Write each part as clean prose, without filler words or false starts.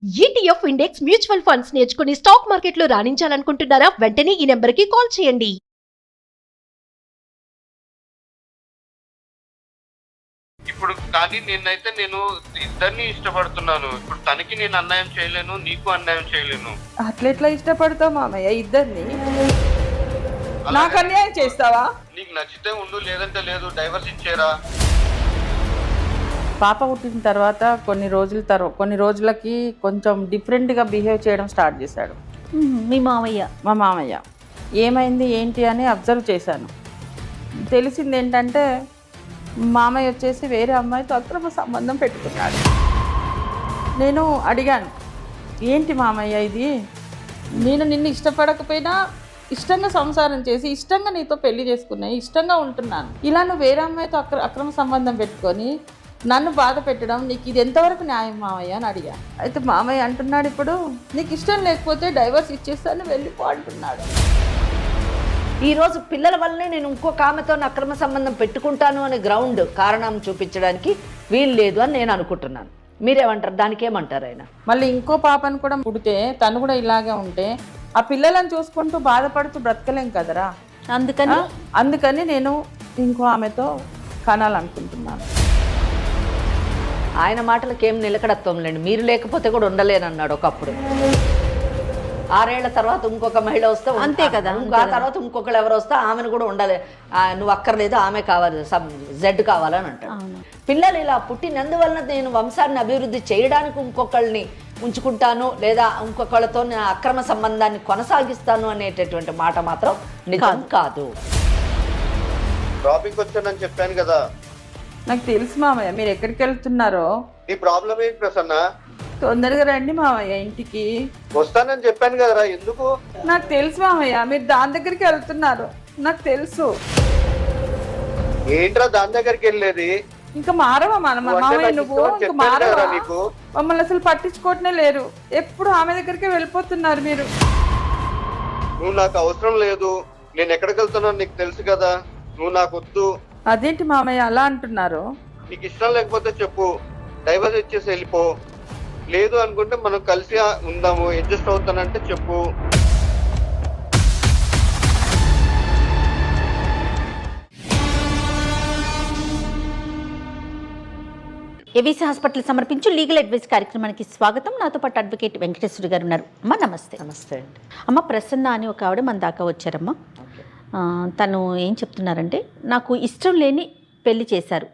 ETF index mutual funds నేర్చుకుని stock మార్కెట్లో రాణించాలనుకుంటున్నారా? వెంటనే ఈ నెంబర్కి కాల్ చేయండి. ఇప్పుడు కానీ నేను ఇద్దరిని ఇష్టపడుతున్నాను. ఇప్పుడు తనకి నేను అన్యాయం చేయలేను, నీకు అన్యాయం చేయలేను. అట్లెట్లా ఇష్టపడతావు మామయ్య ఇద్దరిని? నాకు అన్యాయం చేస్తావా? నీకు నచ్చితే ఉండు, లేదంటే లేదు. డైవర్స్ ఇచ్చేరా. పాప పుట్టిన తర్వాత కొన్ని రోజులకి కొంచెం డిఫరెంట్గా బిహేవ్ చేయడం స్టార్ట్ చేశాడు మా మామయ్య. ఏమైంది ఏంటి అని అబ్జర్వ్ చేశాను. తెలిసింది ఏంటంటే మామయ్య వచ్చేసి వేరే అమ్మాయితో అక్రమ సంబంధం పెట్టుకున్నాడు. నేను అడిగాను, ఏంటి మామయ్య ఇది? నేను నిన్ను ఇష్టపడకపోయినా ఇష్టంగా సంసారం చేసి ఇష్టంగా నీతో పెళ్లి చేసుకున్నాయి, ఇష్టంగా ఉంటున్నాను. ఇలా నువ్వు వేరే అమ్మాయితో అక్రమ సంబంధం పెట్టుకొని నన్ను బాధ పెట్టడం నీకు ఇది ఎంతవరకు న్యాయం మామయ్య అని అడిగా. అయితే మామయ్య అంటున్నాడు, ఇప్పుడు నీకు ఇష్టం లేకపోతే డైవర్స్ ఇచ్చేస్తాను వెళ్ళిపో అంటున్నాడు. ఈరోజు పిల్లల వల్లనే నేను ఇంకొక ఆమెతో అక్రమ సంబంధం పెట్టుకుంటాను అనే గ్రౌండ్ కారణం చూపించడానికి వీలు లేదు అని నేను అనుకుంటున్నాను. మీరేమంటారు? దానికి ఏమంటారు ఆయన? మళ్ళీ ఇంకో పాపను కూడా పుడితే తను కూడా ఇలాగే ఉంటే ఆ పిల్లలను చూసుకుంటూ బాధపడుతూ బ్రతకలేం కదరా. అందుకని నేను ఇంకో ఆమెతో కనాలనుకుంటున్నాను. ఆయన మాటలకి ఏం నిలకడత్వం లేండి. మీరు లేకపోతే కూడా ఉండలేనన్నాడు ఒకప్పుడు. 6 ఏళ్ల తర్వాత ఇంకొక మహిళ వస్తే అంతే కదా. ఆ తర్వాత ఇంకొకరు ఎవరు వస్తే ఆమెను కూడా ఉండలే, నువ్వు అక్కర్లేదు, ఆమె కావాలి, జెడ్ కావాలని అంటాడు. పిల్లలు ఇలా పుట్టినందువలన నేను వంశాన్ని అభివృద్ధి చేయడానికి ఇంకొకళ్ళని ఉంచుకుంటాను లేదా ఇంకొకళ్ళతో నేను అక్రమ సంబంధాన్ని కొనసాగిస్తాను అనేటటువంటి మాట మాత్రం నిజం కాదు. డ్రాపింగ్ వచ్చానని చెప్పాను కదా. నాకు తెలుసు మామయ్య మీరు ఎక్కడికి వెళ్తున్నారో. నీ ప్రాబ్లం ఏంటి ప్రసన్న? తొందరగా రండి మామయ్య ఇంటికి. వస్తానని చెప్పాను కదరా. ఎందుకు? నాకు తెలుసు మామయ్య మీరు దాని దగ్గరికి వెళ్తున్నారు, నాకు తెలుసు. ఏంట్రా దాని దగ్గరికి వెళ్ళేది? ఇంకా మారవా మామయ్య నువ్వు? ఇంకా మారవా? మమ్మల్ని అసలు పట్టించుకోవటమే లేరు, ఎప్పుడు ఆమె దగ్గరికి వెళ్ళిపోతున్నారు మీరు. నువ్వు నాకు అవసరం లేదు, నేను ఎక్కడికి వెళ్తున్నాను నీకు తెలుసు కదా. నువ్వు నాకు వద్దు. అదేంటి మామయ్య అలా అంటున్నారు? నీకు ఇష్టం లేకపోతే చెప్పు, డైవర్స్ ఇచ్చేసి వెళ్ళిపో. లేదు అనుకుంటే మనం కలిసి ఉందాము, అడ్జస్ట్ అవుతానంటే చెప్పు. ఏబీసీ హాస్పిటల్ సమర్పించు లీగల్ అడ్వైస్ కార్యక్రమానికి స్వాగతం. నాతో పాటు అడ్వకేట్ వెంకటేశ్వరి గారు ఉన్నారు. అమ్మ నమస్తే. నమస్తే అండి. అమ్మ ప్రసన్న అని ఒక ఆవిడ మన దాకా వచ్చారమ్మా. తను ఏం చెప్తున్నారంటే, నాకు ఇష్టం లేని పెళ్లి చేశారు.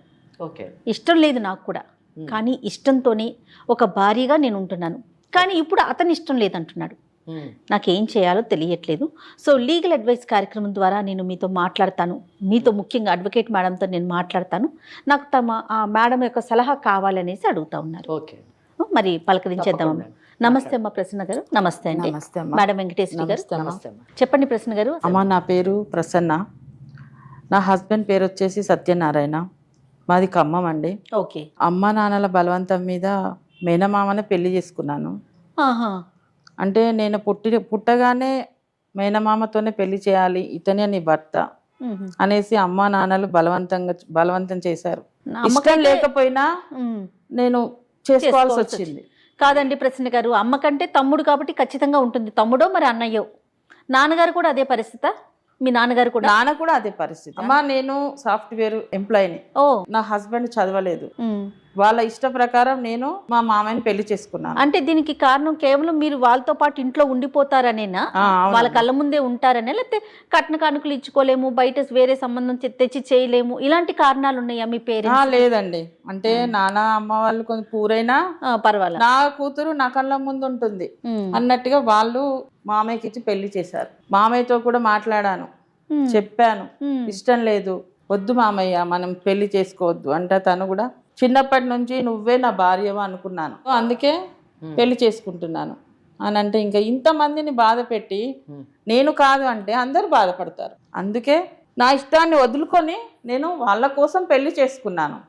ఓకే, ఇష్టం లేదు నాకు కూడా, కానీ ఇష్టంతోనే ఒక భార్యగా నేను ఉంటున్నాను. కానీ ఇప్పుడు అతని ఇష్టం లేదంటున్నాడు. నాకేం చేయాలో తెలియట్లేదు. సో లీగల్ అడ్వైస్ కార్యక్రమం ద్వారా నేను మీతో మాట్లాడతాను, మీతో ముఖ్యంగా అడ్వకేట్ మేడంతో నేను మాట్లాడతాను. నాకు ఆ మేడం యొక్క సలహా కావాలనేసి అడుగుతా ఉన్నారు. ఓకే, మరి పలకరించేద్దామమ్మా. నమస్తే అమ్మ ప్రసన్న గారు. నమస్తే అండి. మేడం వెంకటేశ్వరి గారు. నమస్తే. చెప్పండి ప్రసన్న గారు. అమ్మ నా పేరు ప్రసన్న, నా హస్బెండ్ పేరు వచ్చేసి సత్యనారాయణ, మాది ఖమ్మం అండి. ఓకే. అమ్మ నాన్నల బలవంతం మీద మేనమామనే పెళ్లి చేసుకున్నాను. అంటే నేను పుట్టగానే మేనమామతోనే పెళ్లి చేయాలి, ఇతనే నీ భర్త అనేసి అమ్మ నాన్నలు బలవంతం చేశారు. ఇష్టం లేకపోయినా నేను చేసుకోవాల్సి వచ్చింది. కాదండి ప్రసన్న గారు, అమ్మ కంటే తమ్ముడు కాబట్టి ఖచ్చితంగా ఉంటుంది. తమ్ముడో మరి అన్నయ్యో. నాన్నగారు కూడా అదే పరిస్థితా? మీ నాన్నగారు కూడా? నాన్న కూడా అదే పరిస్థితి. అమ్మా నేను సాఫ్ట్వేర్ ఎంప్లాయీని. నా హస్బెండ్ చదవలేదు. వాళ్ళ ఇష్ట ప్రకారం నేను మా మామయ్యని పెళ్లి చేసుకున్నాను. అంటే దీనికి కారణం కేవలం మీరు వాళ్ళతో పాటు ఇంట్లో ఉండిపోతారనేనా? వాళ్ళ కళ్ళ ముందే ఉంటారనే, లేకపోతే కట్న కానుకలు ఇచ్చుకోలేము, బయట వేరే సంబంధం తెచ్చి చేయలేము, ఇలాంటి కారణాలు ఉన్నాయా మీ పేరెంట్స్? లేదండి, అంటే నాన్న అమ్మ వాళ్ళు కొంచెం పూరైనా పర్వాలేదు, నా కూతురు నా కళ్ళ ముందు ఉంటుంది అన్నట్టుగా వాళ్ళు మామయ్యకి ఇచ్చి పెళ్లి చేశారు. మామయ్యతో కూడా మాట్లాడాను, చెప్పాను, ఇష్టం లేదు, వద్దు మామయ్య మనం పెళ్లి చేసుకోవద్దు అంటే తను కూడా చిన్నప్పటి నుంచి నువ్వే నా భార్యవా అనుకున్నాను, అందుకే పెళ్లి చేసుకుంటున్నాను అని అంటే ఇంకా ఇంతమందిని బాధ పెట్టి నేను కాదు అంటే అందరూ బాధపడతారు. అందుకే నా ఇష్టాన్ని వదులుకొని నేను వాళ్ళ కోసం పెళ్లి చేసుకున్నాను.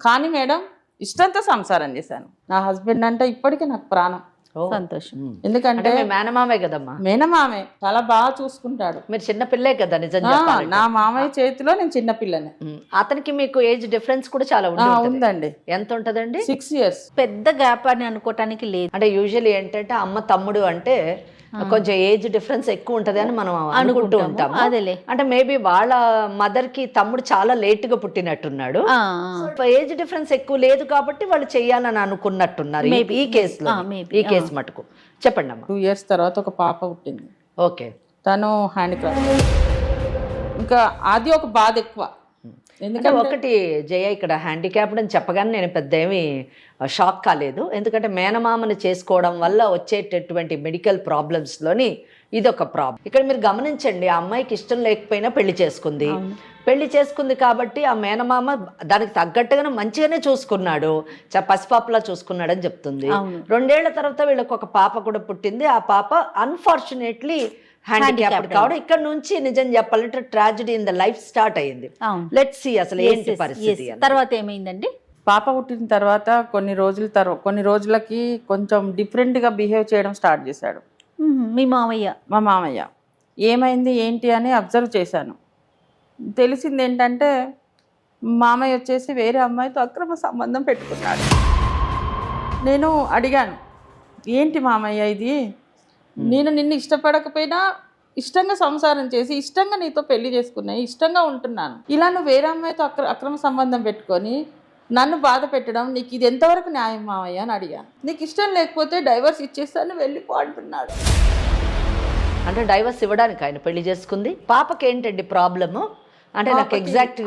కానీ మేడం ఇష్టంతో సంసారం చేశాను. నా హస్బెండ్ అంటే ఇప్పటికీ నాకు ప్రాణం. సంతోషం. అంటే ఎందుకంటే మీ మేనమామే కదమ్మా, మేనమామే చాలా బాగా చూసుకుంటాడు. మీరు చిన్న పిల్లే కదా నిజం ఆ, చెప్పాలంటే. నా మామయ్య చేతిలో నేను చిన్న పిల్లని. అతనికి మీకు ఏజ్ డిఫరెన్స్ కూడా చాలా ఉంది. ఉందండి, ఎంత ఉంటదండి? 6 years. పెద్ద గ్యాప్ అని అనుకోవటానికి లేదు. అంటే యూజువల్లీ ఏంటంటే అమ్మ తమ్ముడు అంటే కొంచెం ఏజ్ డిఫరెన్స్ ఎక్కువ ఉంటది అని మనం అనుకుంటూ ఉంటాం. అదేలే. అంటే మేబీ వాళ్ళ మదర్ కి తమ్ముడు చాలా లేట్ గా పుట్టినట్టున్నాడు. ఆ, ఏజ్ డిఫరెన్స్ ఎక్కువ లేదు కాబట్టి వాళ్ళు చెయ్యాలని అనుకున్నట్టున్నారు ఈ కేసులో. ఈ కేసు మటుకు చెప్పండి అమ్మా. 2 years తర్వాత ఒక పాప పుట్టింది. ఓకే. తను హ్యాండిక్రాఫ్ట్. ఇంకా అది ఒక బాధ ఎక్కువ. అంటే ఎందుకంటే ఒకటి జయ, ఇక్కడ హ్యాండిక్యాప్డ్ అని చెప్పగానే నేను పెద్ద ఏమి షాక్ కాలేదు. ఎందుకంటే మేనమామని చేసుకోవడం వల్ల వచ్చేటటువంటి మెడికల్ ప్రాబ్లమ్స్లోని ఇదొక ప్రాబ్లం. ఇక్కడ మీరు గమనించండి, ఆ అమ్మాయికి ఇష్టం లేకపోయినా పెళ్లి చేసుకుంది. పెళ్లి చేసుకుంది కాబట్టి ఆ మేనమామ దానికి తగ్గట్టుగానే మంచిగానే చూసుకున్నాడు, పసిపాపలా చూసుకున్నాడని చెప్తుంది. 2 ఏళ్ల తర్వాత వీళ్ళకి ఒక పాప కూడా పుట్టింది. ఆ పాప అన్ఫార్చునేట్లీ హ్యాండిక్యాప్డ్ కావడం ఇక్కడ నుంచి నిజం చెప్పాలంటే tragedy in the life start అయ్యింది. లెట్స్ సీ అసలు ఏంటి పరిస్థితి. తర్వాత ఏమైందండి? పాప పుట్టిన తర్వాత కొన్ని రోజులకి కొంచెం డిఫరెంట్గా బిహేవ్ చేయడం స్టార్ట్ చేశాడు మీ మామయ్య. మా మామయ్య. ఏమైంది ఏంటి అని అబ్జర్వ్ చేశాను. తెలిసింది ఏంటంటే మామయ్య వచ్చేసి వేరే అమ్మాయితో అక్రమ సంబంధం పెట్టుకున్నాడు. నేను అడిగాను, ఏంటి మామయ్య ఇది? నేను నిన్ను ఇష్టపడకపోయినా ఇష్టంగా సంసారం చేసి ఇష్టంగా నీతో పెళ్లి చేసుకున్నాయి, ఇష్టంగా ఉంటున్నాను. ఇలా నువ్వు వేరే అమ్మాయితో అక్రమ సంబంధం పెట్టుకొని నన్ను బాధ పెట్టడం నీకు ఇది ఎంతవరకు న్యాయం మామయ్య అని అడిగాను. నీకు ఇష్టం లేకపోతే డైవర్స్ ఇచ్చేస్తాను వెళ్ళిపో అంటున్నాడు. అంటే డైవర్స్ ఇవ్వడానికి ఆయన పెళ్లి చేసుకుంది. పాపకి ఏంటండి ప్రాబ్లము అంటే నాకు ఎగ్జాక్ట్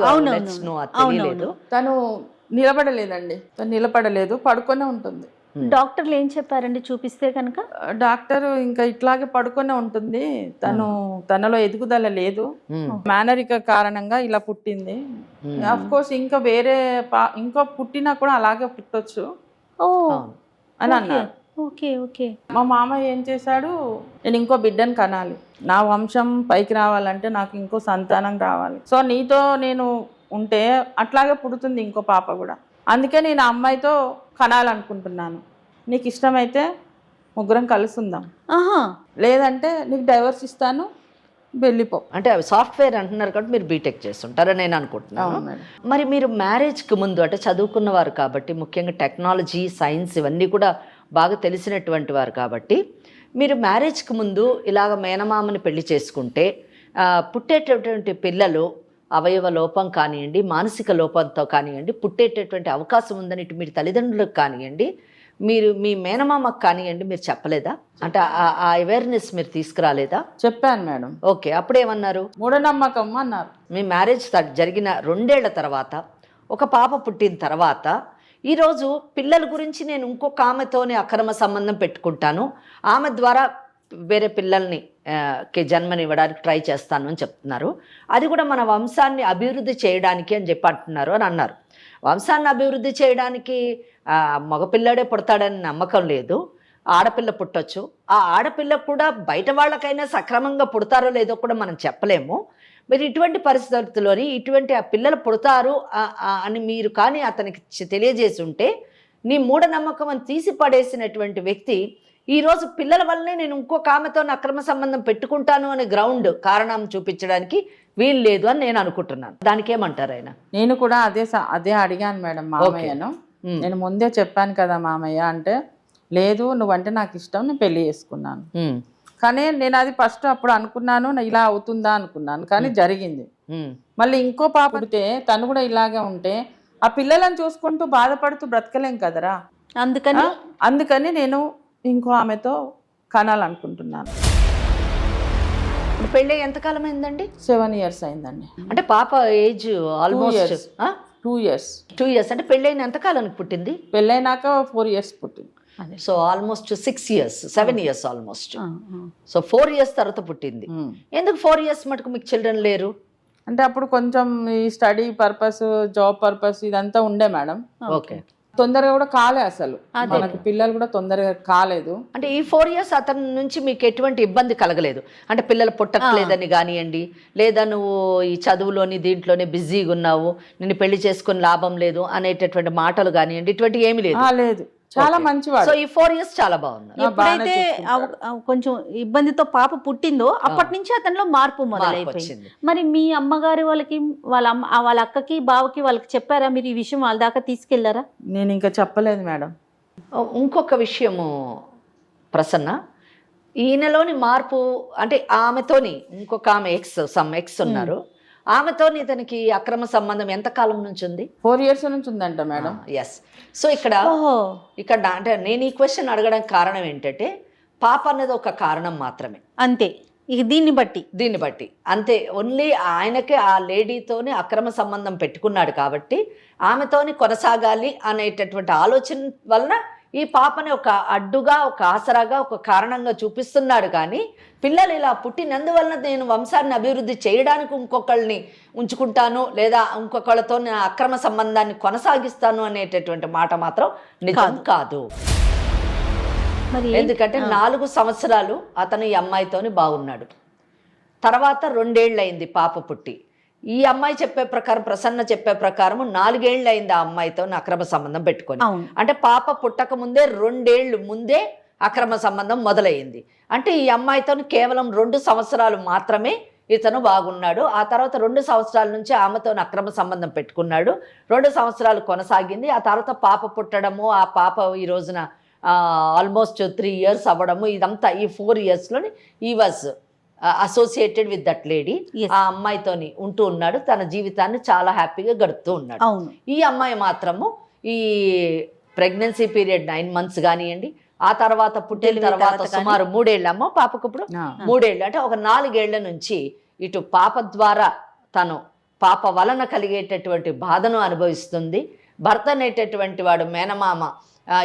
తెలియలేదు. తను నిలబడలేదండి, తను నిలబడలేదు, పడుకొనే ఉంటుంది. డాక్టర్లు ఏం చెప్పారండి చూపిస్తే కనుక? డాక్టర్ ఇంకా ఇట్లాగే పడుకొనే ఉంటుంది, తనలో ఎదుగుదల లేదు, మేనరిక కారణంగా ఇలా పుట్టింది. అఫ్ కోర్స్ ఇంకా వేరే ఇంకా పుట్టినా కూడా అలాగే పుట్టొచ్చు అని అన్నారు. Okay okay. మా మామయ్య ఏం చేశాడు, నేను ఇంకో బిడ్డను కనాలి, నా వంశం పైకి రావాలంటే నాకు ఇంకో సంతానం రావాలి, సో నీతో నేను ఉంటే అట్లాగే పుడుతుంది ఇంకో పాప కూడా, అందుకే నేను ఆ అమ్మాయితో కనాలనుకుంటున్నాను, నీకు ఇష్టమైతే ముగ్గురం కలిసి ఉందాం, లేదంటే నీకు డైవర్స్ ఇస్తాను వెళ్ళిపో. అంటే సాఫ్ట్వేర్ అంటున్నారు కాబట్టి మీరు బీటెక్ చేస్తుంటారని నేను అనుకుంటున్నాను. మరి మీరు మ్యారేజ్కి ముందు అంటే చదువుకున్నవారు కాబట్టి, ముఖ్యంగా టెక్నాలజీ సైన్స్ ఇవన్నీ కూడా బాగా తెలిసినటువంటి వారు కాబట్టి, మీరు మ్యారేజ్కి ముందు ఇలాగ మేనమామని పెళ్లి చేసుకుంటే పుట్టేటటువంటి పిల్లలు అవయవ లోపం కానివ్వండి, మానసిక లోపంతో కానివ్వండి పుట్టేటటువంటి అవకాశం ఉందని ఇటు మీరు తల్లిదండ్రులకు కానివ్వండి, మీరు మీ మేనమామకు కానివ్వండి మీరు చెప్పలేదా? అంటే ఆ అవేర్నెస్ మీరు తీసుకురాలేదా? చెప్పాను మేడం. ఓకే, అప్పుడేమన్నారు? మూఢనమ్మకం అన్నారు. మీ మ్యారేజ్ జరిగిన 2 ఏళ్ల తర్వాత ఒక పాప పుట్టిన తర్వాత ఈరోజు పిల్లల గురించి నేను ఇంకొక ఆమెతోనే అక్రమ సంబంధం పెట్టుకుంటాను, ఆమె ద్వారా వేరే పిల్లల్ని జన్మనివ్వడానికి ట్రై చేస్తాను అని చెప్తున్నారు. అది కూడా మన వంశాన్ని అభివృద్ధి చేయడానికి అని చెప్పి అంటున్నారు అని అన్నారు. వంశాన్ని అభివృద్ధి చేయడానికి మగపిల్లాడే పుడతాడని నమ్మకం లేదు, ఆడపిల్ల పుట్టొచ్చు. ఆ ఆడపిల్ల కూడా బయట వాళ్ళకైనా సక్రమంగా పుడతారో లేదో కూడా మనం చెప్పలేము. మరి ఇటువంటి పరిస్థితుల్లోని ఇటువంటి ఆ పిల్లలు పుడతారు అని మీరు కానీ అతనికి తెలియజేసి ఉంటే, నీ మూఢనమ్మకం అని తీసి పడేసినటువంటి వ్యక్తి ఈరోజు పిల్లల వల్లనే నేను ఇంకొక ఆమెతో అక్రమ సంబంధం పెట్టుకుంటాను అనే కారణం చూపించడానికి వీలు లేదు అని నేను అనుకుంటున్నాను. దానికి ఏమంటారు ఆయన? నేను కూడా అదే అడిగాను మేడం మామయ్యను. నేను ముందే చెప్పాను కదా మామయ్య అంటే, లేదు నువ్వంటే నాకు ఇష్టం, నేను పెళ్లి చేసుకున్నాను. కానీ నేను అది ఫస్ట్ అప్పుడు అనుకున్నాను ఇలా అవుతుందా అనుకున్నాను, కానీ జరిగింది. మళ్ళీ ఇంకో పాప పుడితే తను కూడా ఇలాగే ఉంటే ఆ పిల్లలను చూసుకుంటూ బాధపడుతూ బ్రతకలేం కదరా. అందుకని నేను ఇంకో ఆమెతో కనాలనుకుంటున్నాను. పెళ్ళి ఎంతకాలం అయిందండి? 7 years అయిందండి. అంటే పాప ఏజ్ ఆల్మోస్ట్ 2 years. 2 years అంటే పెళ్ళైన ఎంతకాలానికి పుట్టింది? పెళ్ళైనాక 4 years పుట్టింది. So almost 6 years 7 years almost. So 4 years తర్వాత పుట్టింది. ఎందుకు 4 years మటుకు మీకు చిల్డ్రన్ లేరు? అంటే అప్పుడు కొంచెం ఈ స్టడీ పర్పస్, జాబ్ పర్పస్ ఇదంతా ఉండే మేడం. ఓకే, తొందరగా కూడా కాలే, అసలు మనకి పిల్లలు కూడా తొందరగా కాలేదు. అంటే ఈ 4 years అతని నుంచి మీకు ఎటువంటి ఇబ్బంది కలగలేదు? అంటే పిల్లలు పుట్టట్లేదని కానివ్వండి, లేదా నువ్వు ఈ చదువులోని దీంట్లోనే బిజీగా ఉన్నావు, నిన్ను పెళ్లి చేసుకుని లాభం లేదు అనేటటువంటి మాటలు కానివ్వండి, ఇటువంటి ఏమీ లేదు? లేదు. చాలా సో మంచివాడు. ఈ 4 years చాలా బాగున్నారు. ఎప్పుడైతే కొంచెం ఇబ్బందితో పాప పుట్టిందో అప్పటి నుంచి అతనిలో మార్పు మొదలైపోయింది. వచ్చింది. మరి మీ అమ్మగారి వాళ్ళకి వాళ్ళ అక్కకి బావకి వాళ్ళకి చెప్పారా మీరు ఈ విషయం వాళ్ళ దాకా తీసుకెళ్లారా? నేను ఇంకా చెప్పలేదు మేడం. ఇంకొక విషయము ప్రసన్న, ఈయనలోని మార్పు అంటే ఆమెతోని ఇంకొక ఆమె ఎక్స్ ఉన్నారు, ఆమెతోని ఇతనికి అక్రమ సంబంధం ఎంత కాలం నుంచి ఉంది? 4 years నుంచి ఉందంట మేడం. ఎస్. సో ఇక్కడ అంటే నేను ఈ క్వశ్చన్ అడగడానికి కారణం ఏంటంటే పాప అనేది ఒక కారణం మాత్రమే, అంతే. ఇక దీన్ని బట్టి అంతే. ఓన్లీ ఆయనకి ఆ లేడీతోని అక్రమ సంబంధం పెట్టుకున్నాడు కాబట్టి ఆమెతోని కొనసాగాలి అనేటటువంటి ఆలోచన వలన ఈ పాపని ఒక అడ్డుగా, ఒక ఆసరాగా, ఒక కారణంగా చూపిస్తున్నాడు. కానీ పిల్లలు ఇలా పుట్టినందువలన నేను వంశాన్ని అభివృద్ధి చేయడానికి ఇంకొకళ్ళని ఉంచుకుంటాను లేదా ఇంకొకళ్ళతో నేను అక్రమ సంబంధాన్ని కొనసాగిస్తాను అనేటటువంటి మాట మాత్రం నిజం కాదు. ఎందుకంటే 4 సంవత్సరాలు అతను ఈ అమ్మాయితోని బాగున్నాడు. తర్వాత 2 ఏళ్ళు అయింది పాప పుట్టి. ఈ అమ్మాయి చెప్పే ప్రకారం, ప్రసన్న చెప్పే ప్రకారం 4 ఏళ్ళు అయింది ఆ అమ్మాయితో అక్రమ సంబంధం పెట్టుకొని. అంటే పాప పుట్టక ముందే 2 ఏళ్ళు ముందే అక్రమ సంబంధం మొదలయ్యింది. అంటే ఈ అమ్మాయితో కేవలం 2 సంవత్సరాలు మాత్రమే ఇతను బాగున్నాడు. ఆ తర్వాత 2 సంవత్సరాల నుంచి ఆమెతో అక్రమ సంబంధం పెట్టుకున్నాడు. 2 సంవత్సరాలు కొనసాగింది. ఆ తర్వాత పాప పుట్టడము, ఆ పాప ఈ రోజున ఆల్మోస్ట్ 3 years అవ్వడము, ఇదంతా ఈ 4 yearsలోని ఈ was associated with that lady. ఆ అమ్మాయితోని ఉంటూ ఉన్నాడు, తన జీవితాన్ని చాలా హ్యాపీగా గడుపుతూ ఉన్నాడు. ఈ అమ్మాయి మాత్రము ఈ ప్రెగ్నెన్సీ పీరియడ్ 9 months కానివ్వండి, ఆ తర్వాత పుట్టిన తర్వాత సుమారు 3 ఏళ్ళు అమ్మ పాపకు ఇప్పుడు 3 ఏళ్ళు, అంటే ఒక 4 ఏళ్ల నుంచి ఇటు పాప ద్వారా తను పాప వలన కలిగేటటువంటి బాధను అనుభవిస్తుంది. భర్త అనేటటువంటి వాడు మేనమామ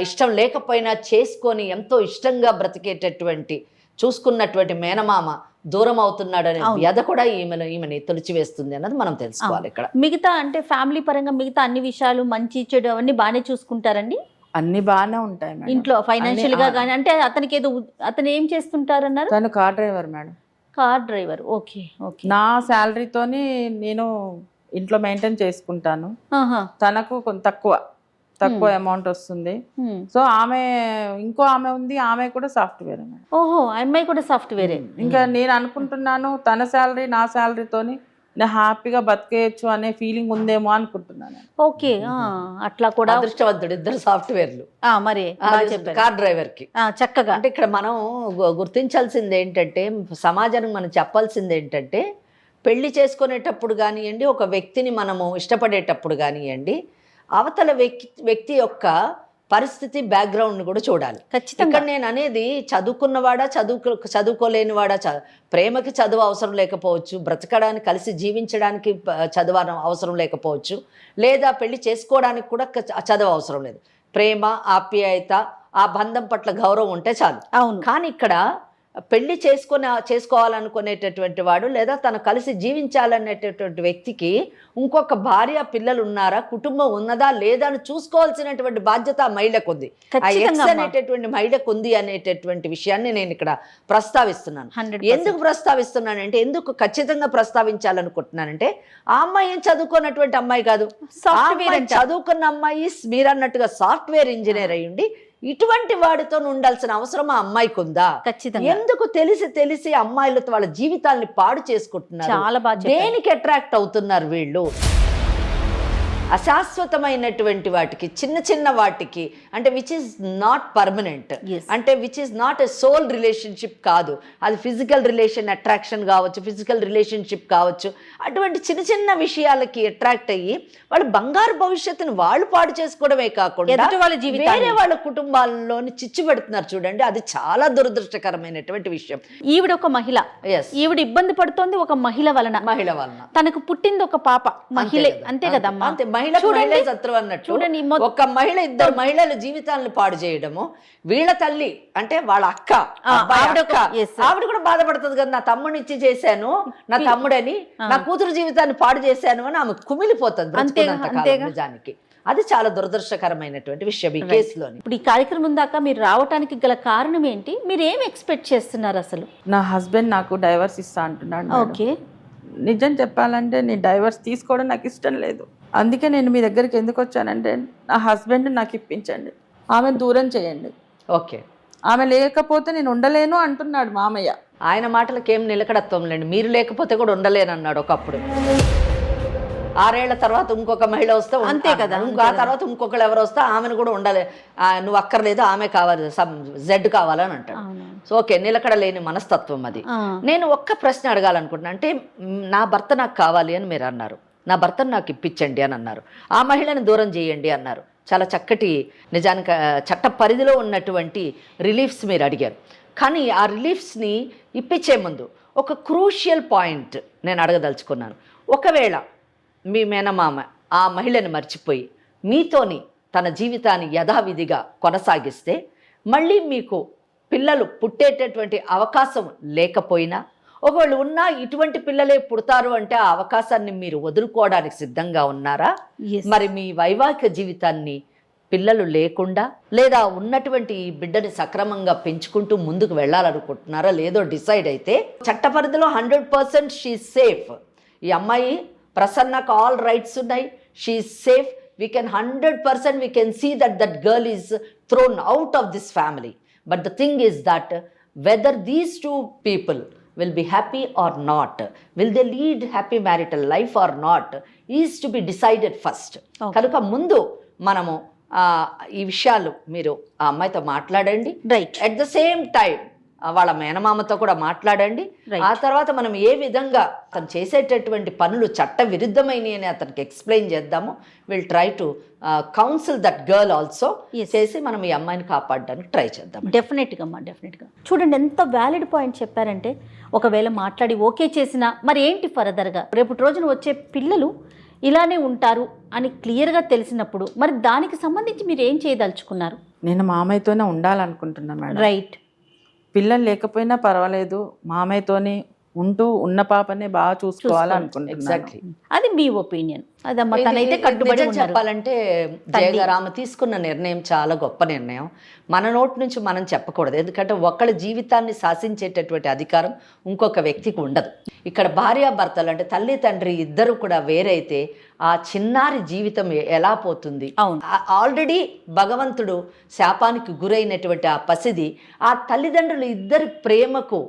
ఇష్టం లేకపోయినా చేసుకొని ఎంతో ఇష్టంగా బ్రతికేటటువంటి చూసుకున్నటువంటి మేనమామ దూరం అవుతున్నాడు అనే వ్యధ కూడా ఈమెని తొలిచివేస్తుంది అన్నది మనం తెలుసుకోవాలి. ఇక్కడ మిగతా అంటే ఫ్యామిలీ పరంగా మిగతా అన్ని విషయాలు మంచి చెడు అవన్నీ బాగానే చూసుకుంటారండి? అన్ని బాగానే ఉంటాయి మేడం. ఇంట్లో ఫైనాన్షియల్ గా కానీ అంటే అతనికి అతను ఏం చేస్తుంటారన్నారు? తను car driver madam. Car driver. Okay. నా శాలరీతోని నేను ఇంట్లో మెయింటైన్ చేసుకుంటాను. తనకు కొంత తక్కువ అమౌంట్ వస్తుంది. సో ఇంకో ఆమె ఉంది, ఆమె కూడా సాఫ్ట్వేర్. ఓహో, అమ్మాయి కూడా సాఫ్ట్వేరే. ఇంకా నేను అనుకుంటున్నాను తన శాలరీ నా శాలరీతోని నేను హ్యాపీగా బతికేయచ్చు అనే ఫీలింగ్ ఉందేమో అనుకుంటున్నాను. ఓకే, అట్లా కూడా అదృష్టవంతుడు, 2 సాఫ్ట్వేర్లు. మరి కార్ డ్రైవర్ కి చక్కగా. అంటే ఇక్కడ మనం గుర్తించాల్సింది ఏంటంటే, సమాజానికి మనం చెప్పాల్సింది ఏంటంటే, పెళ్లి చేసుకునేటప్పుడు కానివ్వండి, ఒక వ్యక్తిని మనము ఇష్టపడేటప్పుడు కానివ్వండి, అవతల వ్యక్తి యొక్క పరిస్థితి బ్యాక్గ్రౌండ్ కూడా చూడాలి. ఖచ్చితంగా. నేను అనేది చదువుకున్నవాడా చదువుకోలేనివాడా, ప్రేమకి చదువు అవసరం లేకపోవచ్చు, బ్రతకడానికి కలిసి జీవించడానికి చదువు అవసరం లేకపోవచ్చు, లేదా పెళ్లి చేసుకోవడానికి కూడా చదువు అవసరం లేదు. ప్రేమ, ఆప్యాయత, ఆ బంధం పట్ల గౌరవం ఉంటే చాలు. అవును. కానీ ఇక్కడ పెళ్లి చేసుకోవాలనుకునేటటువంటి వాడు లేదా తను కలిసి జీవించాలనేటటువంటి వ్యక్తికి ఇంకొక భార్య, పిల్లలు ఉన్నారా, కుటుంబం ఉన్నదా లేదా అని చూసుకోవాల్సినటువంటి బాధ్యత ఆ మహిళకు ఉంది, ఆ ఎక్స్ అనేటటువంటి మహిళకు ఉంది అనేటటువంటి విషయాన్ని నేను ఇక్కడ ప్రస్తావిస్తున్నాను. ఎందుకు ప్రస్తావిస్తున్నానంటే, ఎందుకు ఖచ్చితంగా ప్రస్తావించాలనుకుంటున్నానంటే, ఆ అమ్మాయి ఏం చదువుకున్నటువంటి అమ్మాయి కాదు, చదువుకున్న అమ్మాయి మీరు అన్నట్టుగా సాఫ్ట్వేర్ ఇంజనీర్ అయ్యుండి ఇటువంటి వాడితో ఉండాల్సిన అవసరం ఆ అమ్మాయికి ఉందా? ఖచ్చితంగా. ఎందుకు తెలిసి అమ్మాయిలతో వాళ్ళ జీవితాల్ని పాడు చేసుకుంటున్నారు? చాలా బాగా. దేనికి అట్రాక్ట్ అవుతున్నారు వీళ్ళు? అశాశ్వతమైనటువంటి వాటికి, చిన్న వాటికి, అంటే విచ్ ఈస్ నాట్ పర్మనెంట్, అంటే which is not a soul relationship కాదు, అది ఫిజికల్ రిలేషన్ అట్రాక్షన్ కావచ్చు, ఫిజికల్ రిలేషన్షిప్ కావచ్చు. అటువంటి చిన్న విషయాలకి అట్రాక్ట్ అయ్యి వాళ్ళు బంగారు భవిష్యత్తుని వాళ్ళు పాడు చేసుకోవడమే కాకుండా వేరే వాళ్ళ కుటుంబాల్లోని చిచ్చు పెడుతున్నారు చూడండి. అది చాలా దురదృష్టకరమైనటువంటి విషయం. ఈవిడ ఒక మహిళ, ఈవిడ ఇబ్బంది పడుతోంది ఒక మహిళ వలన. తనకు పుట్టింది ఒక పాప, మహిళ, అంతే కదమ్మా. మహిళ శత్రువు అన్నట్టు చూడండి, ఒక మహిళ 2 మహిళల జీవితాలను పాడు చేయడము. వీళ్ళ తల్లి అంటే వాళ్ళ అక్క, ఆవిడ కూడా బాధపడుతుంది కదా, నా తమ్ముడిని ఇచ్చి చేశాను, నా తమ్ముడని నా కూతురు జీవితాన్ని పాడు చేశాను అని ఆమె కుమిలిపోతుంది నిజానికి. అది చాలా దురదృష్టకరమైనటువంటి విషయం ఈ కేసులోని. ఇప్పుడు ఈ కార్యక్రమం దాకా మీరు రావడానికి గల కారణం ఏంటి? మీరు ఏం ఎక్స్పెక్ట్ చేస్తున్నారు అసలు? నా హస్బెండ్ నాకు డైవర్స్ ఇస్తా అంటున్నాడు. ఓకే, నిజం చెప్పాలంటే నేను డైవర్స్ తీసుకోవడం నాకు ఇష్టం లేదు. అందుకే నేను మీ దగ్గరికి ఎందుకు వచ్చానంటే, నా హస్బెండ్ నాకు ఇప్పించండి. ఆమెను దూరం చేయండి. ఓకే, ఆమె లేకపోతే నేను ఉండలేను అంటున్నాడు మామయ్య. ఆయన మాటలకి ఏం నిలకడత్వం లేండి. మీరు లేకపోతే కూడా ఉండలేనన్నాడు ఒకప్పుడు. 6 ఏళ్ల తర్వాత ఇంకొక మహిళ వస్తే అంతే కదా, ఆ తర్వాత ఇంకొకరు ఎవరు వస్తే ఆమెను కూడా ఉండలే, నువ్వు అక్కర్లేదు, ఆమె కావాలి, జెడ్ కావాలని అంటాడు. సో ఓకే, నిలకడ లేని మనస్తత్వం అది. నేను ఒక్క ప్రశ్న అడగాలనుకుంటున్నా. అంటే నా భర్త నాకు కావాలి అని మీరు అన్నారు, నా భర్తను నాకు ఇప్పించండి అని అన్నారు, ఆ మహిళని దూరం చేయండి అన్నారు. చాలా చక్కటి, నిజానికి చట్ట పరిధిలో ఉన్నటువంటి రిలీఫ్స్ మీరు అడిగారు. కానీ ఆ రిలీఫ్స్ని ఇప్పించే ముందు ఒక క్రూషియల్ పాయింట్ నేను అడగదలుచుకున్నాను. ఒకవేళ మీ మేనమామ ఆ మహిళని మర్చిపోయి మీతోని తన జీవితాన్ని యథావిధిగా కొనసాగిస్తే, మళ్ళీ మీకు పిల్లలు పుట్టేటటువంటి అవకాశం లేకపోయినా, ఒకవేళ ఉన్నా ఇటువంటి పిల్లలే పుడతారు అంటే ఆ అవకాశాన్ని మీరు వదులుకోవడానికి సిద్ధంగా ఉన్నారా? మరి మీ వైవాహిక జీవితాన్ని పిల్లలు లేకుండా లేదా ఉన్నటువంటి ఈ బిడ్డని సక్రమంగా పెంచుకుంటూ ముందుకు వెళ్ళాలనుకుంటున్నారా లేదో డిసైడ్ అయితే, చట్ట పరిధిలో 100% షీ సేఫ్. ఈ అమ్మాయి ప్రసన్నకు ఆల్ రైట్స్ ఉన్నాయి, she safe. We can 100% we can see that girl is thrown out of this family. But the thing is that whether these 2 people will be happy or not, will they lead happy marital life or not, is to be decided first. కనుక ముందు మనము ఈ విషయాలు మీరు ఆ అమ్మాయితో మాట్లాడండి. Right. At the same time వాళ్ళ మేనమామతో కూడా మాట్లాడండి. ఆ తర్వాత మనం ఏ విధంగా అతను చేసేటటువంటి పనులు చట్ట విరుద్ధమైనవి అని అతనికి ఎక్స్ప్లెయిన్ చేద్దాము. Will try to counsel that girl also చేసి మనం ఈ అమ్మాయిని కాపాడడానికి ట్రై చేద్దాం. డెఫినెట్గా అమ్మా, డెఫినెట్గా. చూడండి ఎంత వ్యాలిడ్ పాయింట్ చెప్పారంటే, ఒకవేళ మాట్లాడి ఓకే చేసినా మరి ఏంటి ఫర్దర్గా, రేపటి రోజున వచ్చే పిల్లలు ఇలానే ఉంటారు అని క్లియర్గా తెలిసినప్పుడు మరి దానికి సంబంధించి మీరు ఏం చేయదలుచుకున్నారు? నేను మామయ్యతోనే ఉండాలనుకుంటున్నా మేడం. రైట్. పిల్లలు లేకపోయినా పర్వాలేదు, మామయ్యతోనే ఉంటూ ఉన్న పాపనే బాగా చూసుకోవాలనుకుంటున్నాను. ఎగ్జాక్ట్లీ, అది మీ ఒపీనియన్. అదమ్మా, తనైతే కట్టుబడి ఉన్నారు. చెప్పాలంటే జయగారామ తీసుకున్న నిర్ణయం చాలా గొప్ప నిర్ణయం. మన నోటి నుంచి మనం చెప్పకూడదు, ఎందుకంటే ఒకళ్ళ జీవితాన్ని శాసించేటటువంటి అధికారం ఇంకొక వ్యక్తికి ఉండదు. ఇక్కడ భార్యాభర్తలు అంటే తల్లి తండ్రి ఇద్దరు కూడా వేరైతే ఆ చిన్నారి జీవితం ఎలా పోతుంది? ఆల్రెడీ భగవంతుడు శాపానికి గురైనటువంటి ఆ పసిది ఆ తల్లిదండ్రులు ఇద్దరి ప్రేమకు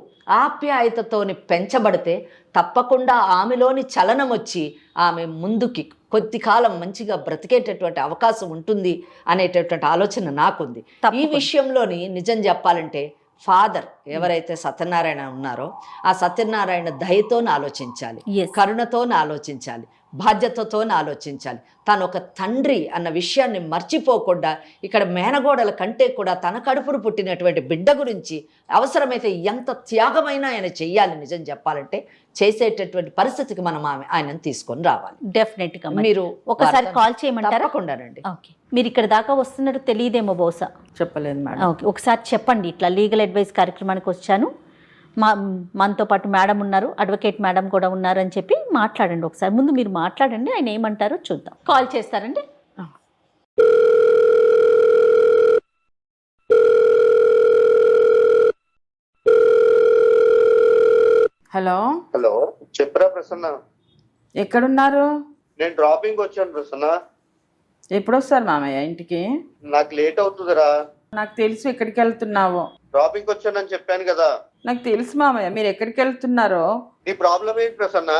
ఆప్యాయతతోని పెంచబడితే తప్పకుండా ఆమెలోని చలనం వచ్చి ఆమె ముందుకి కొద్ది కాలం మంచిగా బ్రతికేటటువంటి అవకాశం ఉంటుంది అనేటటువంటి ఆలోచన నాకుంది. ఈ విషయంలోని నిజం చెప్పాలంటే ఫాదర్ ఎవరైతే సత్యనారాయణ ఉన్నారో ఆ సత్యనారాయణ దయతోని ఆలోచించాలి, కరుణతోని ఆలోచించాలి, బాధ్యతతో ఆలోచించాలి. తను ఒక తండ్రి అన్న విషయాన్ని మర్చిపోకుండా ఇక్కడ మేనగోడల కంటే కూడా తన కడుపును పుట్టినటువంటి బిడ్డ గురించి అవసరమైతే ఎంత త్యాగమైనా ఆయన చెయ్యాలి. నిజం చెప్పాలంటే చేసేటటువంటి పరిస్థితికి మనం ఆయనను తీసుకొని రావాలి. డెఫినెట్గా మీరు ఒకసారి కాల్ చేయమంటారా? తప్పకుండానండి. ఓకే, మీరు ఇక్కడ దాకా వస్తున్నట్టు తెలియదేమో బహుశా. చెప్పలేదు మేడం. ఓకే, ఒకసారి చెప్పండి, ఇట్లా లీగల్ అడ్వైస్ కార్యక్రమానికి వచ్చాను, మనతో పాటు మేడం ఉన్నారు, అడ్వకేట్ మేడం కూడా ఉన్నారు అని చెప్పి మాట్లాడండి. ఒకసారి ముందు మీరు మాట్లాడండి, ఆయన ఏమంటారో చూద్దాం. కాల్ చేస్తారండి. హలో. హలో, చెప్పరా ప్రసన్న? ఎక్కడున్నారు? నేను డ్రాపింగ్ వచ్చాను ప్రసన్న. ఎప్పుడు వస్తారు మామయ్య ఇంటికి? నాకు లేట్ అవుతుందిరా. నాకు తెలుసు ఎక్కడికి వెళ్తున్నావో. డ్రాపింగ్ వచ్చానని చెప్పాను కదా. నాకు తెలుసు మామయ్య మీరు ఎక్కడికి వెళ్తున్నారో. నీ ప్రాబ్లం ఏంటి ప్రసన్న?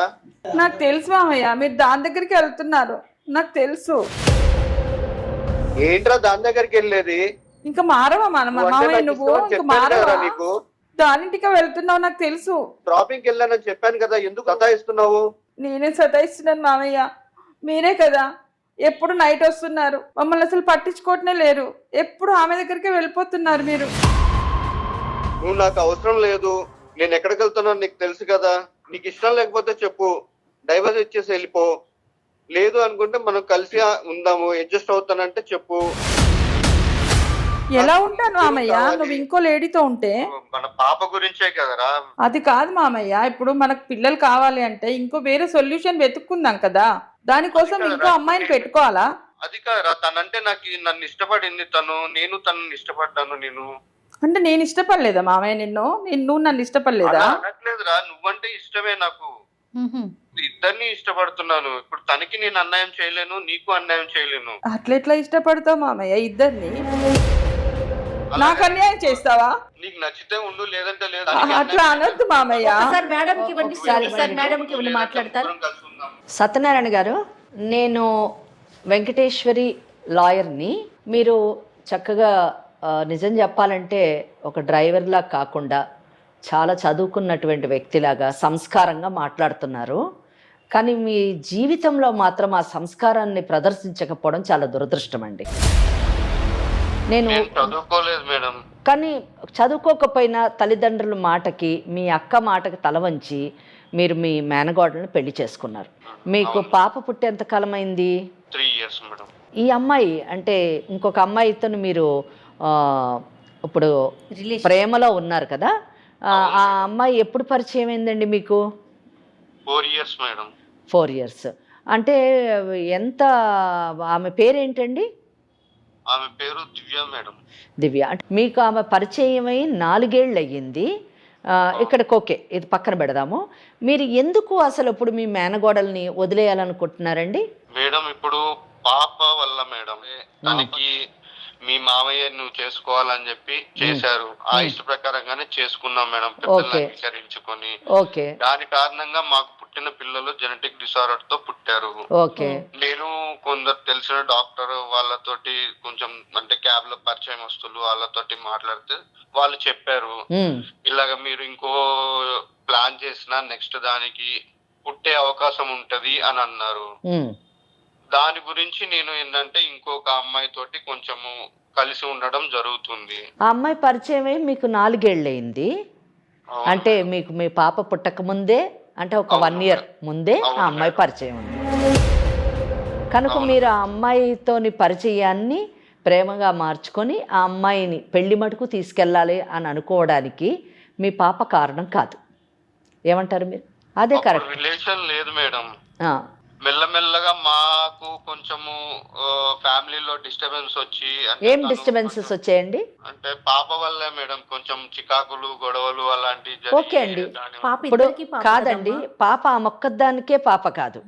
నాకు తెలుసు మామయ్య మీరు దాని దగ్గరికి వెళ్తున్నారు, నాకు తెలుసు. ఏంట్రా దాని దగ్గరికి వెళ్ళేది? ఇంకా మారవా మామయ్య నువ్వు? ఇంకా మారవా? నీకు దానింటికి వెళ్తున్నావు నాకు తెలుసు. డ్రాపింగ్ వెళ్ళానని చెప్పాను కదా, ఎందుకు సతాయిస్తున్నావు? నేనే సతాయిస్తున్నాను మామయ్య, మీరే కదా ఎప్పుడు నైట్ వస్తున్నారు, మమ్మల్ని అసలు పట్టించుకోవటమే లేరు, ఎప్పుడు ఆమె దగ్గరికి వెళ్ళిపోతున్నారు మీరు. నువ్వు నాకు అవసరం లేదు, నేను ఎక్కడికి వెళ్తున్నాను నీకు తెలుసు కదా. నీకు ఇష్టం లేకపోతే చెప్పు, డైవర్స్ ఇచ్చేసి వెళ్ళిపో. లేదు అనుకుంటే మనం కలిసి ఉందాము, అడ్జస్ట్ అవుతానంటే చెప్పు. ఎలా ఉంటాను మామయ్య నువ్వు ఇంకో లేడీతో ఉంటే? మన పాప గురించే కదరా. అది కాదు మామయ్య, ఇప్పుడు మనకు పిల్లలు కావాలి అంటే ఇంకో వేరే సొల్యూషన్ వెతుక్కుందాం కదా, దానికోసం ఇంకో అమ్మాయిని పెట్టుకోవాలా? అది కాదురా, తనంటే నాకు నన్ను ఇష్టపడింది తను, నేను తనని ఇష్టపడ్డాను. నేను అంటే నేను ఇష్టపడలేదా మామయ్య నిన్ను? నువ్వు నన్ను ఇష్టపడలేదా? అనట్లేదురా, నువ్వంటే ఇష్టమే నాకు. ఇద్దరిని ఇష్టపడుతున్నాను. ఇప్పుడు తనకి నేను అన్యాయం చేయలేను, నీకు అన్యాయం చేయలేను. అట్లెట్లా ఇష్టపడతావు మామయ్య ఇద్దరిని? నాకు అన్యాయం చేస్తావా? నీకు నచ్చితే ఉండు, లేదంటే లేదు. అట్లా అనొద్దు మామయ్య. సార్ మేడంకి ఇవ్వండి, సార్ మేడంకి ఇవ్వండి, మాట్లాడతారు. సత్యనారాయణ గారు, నేను వెంకటేశ్వరి లాయర్ని. మీరు చక్కగా నిజం చెప్పాలంటే ఒక డ్రైవర్లా కాకుండా చాలా చదువుకున్నటువంటి వ్యక్తిలాగా సంస్కారంగా మాట్లాడుతున్నారు. కానీ మీ జీవితంలో మాత్రం ఆ సంస్కారాన్ని ప్రదర్శించకపోవడం చాలా దురదృష్టం అండి. నేను చదువుకోలేదు మేడం. కానీ చదువుకోకపోయినా తల్లిదండ్రుల మాటకి, మీ అక్క మాటకి తల వంచి మీరు మీ మేనగోడలను పెళ్లి చేసుకున్నారు. మీకు పాప పుట్టి ఎంత కాలం అయింది? 3 years మేడం. ఈ అమ్మాయి అంటే ఇంకొక అమ్మాయితో మీరు ఇప్పుడు ప్రేమలో ఉన్నారు కదా, ఆ అమ్మాయి ఎప్పుడు పరిచయం అయిందండి మీకు? 4 years మేడం. 4 years అంటే ఎంత? ఆమె పేరేంటండి? ఆమె పేరు దివ్య మేడం. దివ్య. అంటే మీకు ఆమె పరిచయం అయి 4 ఏళ్ళు అయ్యింది. ఇక్కడికి ఓకే, ఇది పక్కన పెడదాము. మీరు ఎందుకు అసలు ఇప్పుడు మీ మేనగోడల్ని వదిలేయాలనుకుంటున్నారండి? మేడం ఇప్పుడు పాప వల్ల మేడం తనకి మీ మామయ్య నువ్వు చేసుకోవాలని చెప్పి చేశారు. ఆ ఇష్ట ప్రకారంగానే చేసుకున్నాం మేడం, పెద్దలు అంగీకరించుకొని. ఓకే. దాని కారణంగా మాకు పుట్టిన పిల్లలు జెనెటిక్ డిసార్డర్ తో పుట్టారు. ఓకే. నేను కొందరు తెలిసిన డాక్టర్ వాళ్ళతోటి కొంచెం అంటే క్యాబ్ లో పరిచయం వస్తువులు వాళ్ళతోటి మాట్లాడితే వాళ్ళు చెప్పారు, ఇలాగ మీరు ఇంకో ప్లాన్ చేసినా నెక్స్ట్ దానికి పుట్టే అవకాశం ఉంటది అని అన్నారు. దాని గురించి నేను ఏంటంటే ఇంకొక అమ్మాయి తోటి కొంచెము కలిసి ఉండడం జరుగుతుంది. ఆ అమ్మాయి పరిచయం అయి మీకు 4 ఏళ్ళు అయింది. అంటే మీకు మీ పాప పుట్టక ముందే, అంటే ఒక 1 year ముందే ఆ అమ్మాయి పరిచయం ఉంది కనుక మీరు ఆ అమ్మాయితోని పరిచయాన్ని ప్రేమగా మార్చుకొని ఆ అమ్మాయిని పెళ్లి మటుకు తీసుకెళ్ళాలి అని అనుకోవడానికి మీ పాప కారణం కాదు. ఏమంటారు మీరు? అదే కరెక్ట్. రిలేషన్ లేదు మేడం. మెల్లమెల్లగా మాకు కొంచెము ఫ్యామిలీలో డిస్టర్బెన్స్ వచ్చి. ఏం డిస్టర్బెన్సెస్ వచ్చాయండి? అంటే పాప వల్లే మేడం కొంచెం చికాకులు గొడవలు అలాంటివి. ఓకే అండి, ఇప్పుడు కాదండి, పాప ఆ మొక్కదానికే పాప కాదు,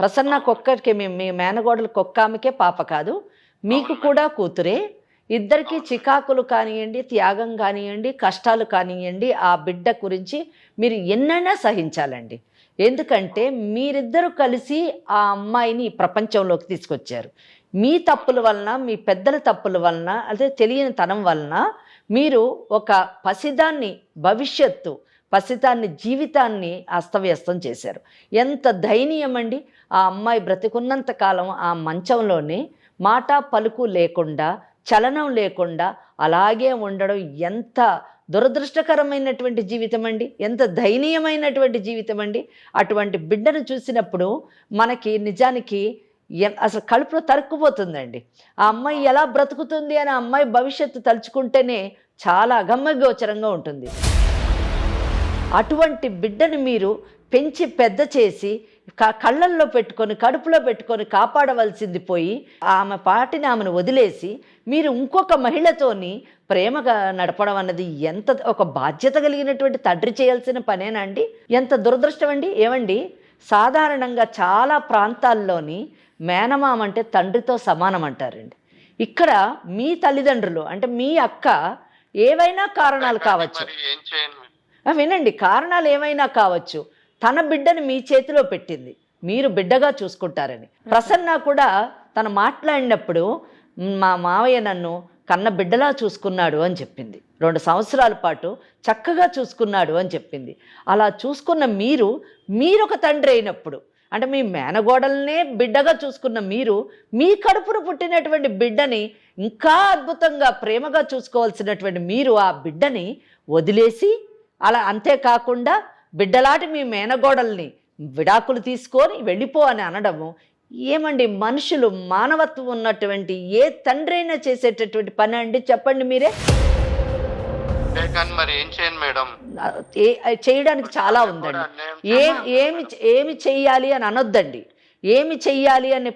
ప్రసన్నకు ఒక్కడికే, మీ మేనగోడలకు ఒక్క ఆమెకే పాప కాదు, మీకు కూడా కూతురే. ఇద్దరికి చికాకులు కానివ్వండి, త్యాగం కానివ్వండి, కష్టాలు కానివ్వండి, ఆ బిడ్డ గురించి మీరు ఎన్నైనా సహించాలండి. ఎందుకంటే మీరిద్దరూ కలిసి ఆ అమ్మాయిని ప్రపంచంలోకి తీసుకొచ్చారు. మీ తప్పుల వలన, మీ పెద్దల తప్పుల వలన, అదే తెలియని తనం వలన మీరు ఒక పసిదాన్ని భవిష్యత్తు, పసిదాన్ని జీవితాన్ని అస్తవ్యస్తం చేశారు. ఎంత దయనీయం అండి! ఆ అమ్మాయి బ్రతికున్నంత కాలం ఆ మంచంలోనే మాట పలుకు లేకుండా, చలనం లేకుండా అలాగే ఉండడం ఎంత దురదృష్టకరమైనటువంటి జీవితం అండి, ఎంత దయనీయమైనటువంటి జీవితం అండి. అటువంటి బిడ్డను చూసినప్పుడు మనకి నిజానికి అసలు కడుపులో తరుక్కుపోతుందండి. ఆ అమ్మాయి ఎలా బ్రతుకుతుంది అని ఆ అమ్మాయి భవిష్యత్తు తలుచుకుంటేనే చాలా అగమ్యగోచరంగా ఉంటుంది. అటువంటి బిడ్డను మీరు పెంచి పెద్ద చేసి కళ్ళల్లో పెట్టుకొని, కడుపులో పెట్టుకొని కాపాడవలసింది పోయి ఆమె పాటిని ఆమెను వదిలేసి మీరు ఇంకొక మహిళతోని ప్రేమగా నడపడం అన్నది ఎంత ఒక బాధ్యత కలిగినటువంటి తండ్రి చేయాల్సిన పనేనా అండి? ఎంత దురదృష్టం అండి! ఏమండి, సాధారణంగా చాలా ప్రాంతాల్లోని మేనమామ అంటే తండ్రితో సమానం అంటారండి. ఇక్కడ మీ తల్లిదండ్రులు అంటే మీ అక్క ఏవైనా కారణాలు కావచ్చు, వినండి, కారణాలు ఏమైనా కావచ్చు, తన బిడ్డను మీ చేతిలో పెట్టింది, మీరు బిడ్డగా చూసుకుంటారని. ప్రసన్న కూడా తను మాట్లాడినప్పుడు మా మావయ్య నన్ను కన్న బిడ్డలా చూసుకున్నాడు అని చెప్పింది. 2 సంవత్సరాల పాటు చక్కగా చూసుకున్నాడు అని చెప్పింది. అలా చూసుకున్న మీరొక తండ్రి అయినప్పుడు, అంటే మీ మేనగోడలనే బిడ్డగా చూసుకున్న మీరు, మీ కడుపును పుట్టినటువంటి బిడ్డని ఇంకా అద్భుతంగా ప్రేమగా చూసుకోవాల్సినటువంటి మీరు ఆ బిడ్డని వదిలేసి, అలా అంతేకాకుండా బిడ్డలాంటి మీ మేనగోడల్ని విడాకులు తీసుకొని వెళ్ళిపో అని అనడము ఏమండి? మనుషులు మానవత్వం ఉన్నటువంటి ఏ తండ్రి అయినా చేసేటటువంటి పని అండి? చెప్పండి మీరే. మరి ఏం చేయను మేడం? చేయడానికి చాలా ఉందండి. ఏమి చెయ్యాలి అని అనొద్దండి. ఏమి చెయ్యాలి అనే